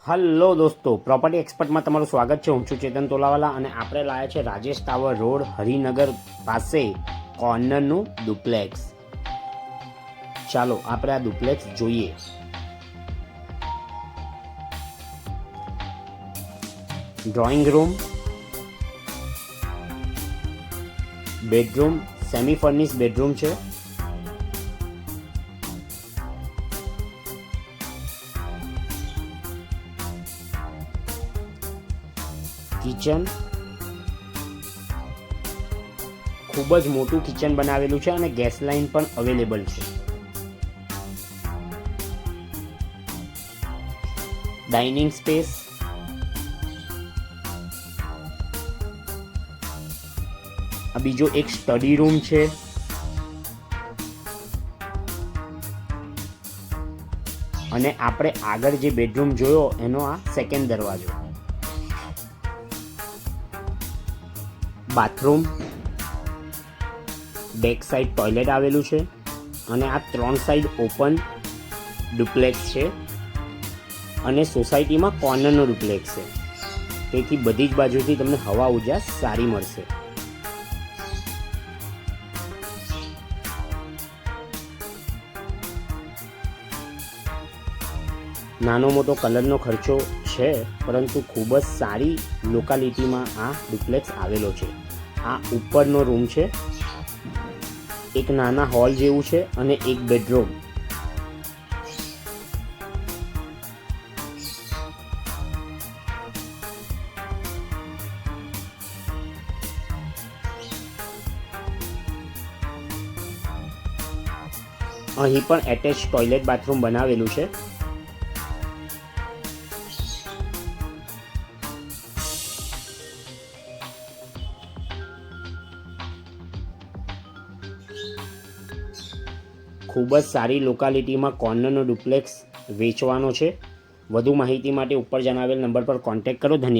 Hello દોસ્તો, property એક્સપર્ટમાં તમારું સ્વાગત છે. હું છું ચેતન તોલાવાલા અને આપણે લાયા છે રાજેશ ટાવર રોડ, હરિનગર પાસે કોર્નરનું ડુપ્લેક્સ. ચાલો આપણે આ ડુપ્લેક્સ જોઈએ. Drawing room, bedroom, semi furnish bedroom છે. કિચન, ખૂબ જ મોટું કિચન બનાવેલું છે અને ગેસ લાઇન પણ અવેલેબલ છે. ડાઇનિંગ સ્પેસ, આ બીજો એક સ્ટડી રૂમ છે. અને આપણે આગળ જે બેડરૂમ જોયો એનો આ સેકન્ડ દરવાજો. બાથરૂમ, બેક સાઈડ ટોયલેટ આવેલું છે અને આ 3 સાઈડ ઓપન ડુપ્લેક્સ છે અને સોસાયટીમાં કોર્નરનો ડુપ્લેક્સ છે, તેથી બધી જ બાજુથી તમને હવા ઉજાસ સારી મળશે. નાનો મોટો કલરનો ખર્ચો છે, પરંતુ ખૂબ જ સારી લોકાલિટીમાં આ ડુપ્લેક્સ આવેલો છે. આ ઉપરનો રૂમ છે, એક નાના હોલ જેવું છે અને એક બેડરૂમ. અહીં પણ એટેચ ટોયલેટ બાથરૂમ બનાવેલું છે. ખૂબ જ સારી લોકાલિટીમાં કોર્નરનો ડુપ્લેક્સ વેચવાનો છે. વધુ માહિતી માટે ઉપર જણાવેલ નંબર પર કોન્ટેક્ટ કરો. ધન્યવાદ.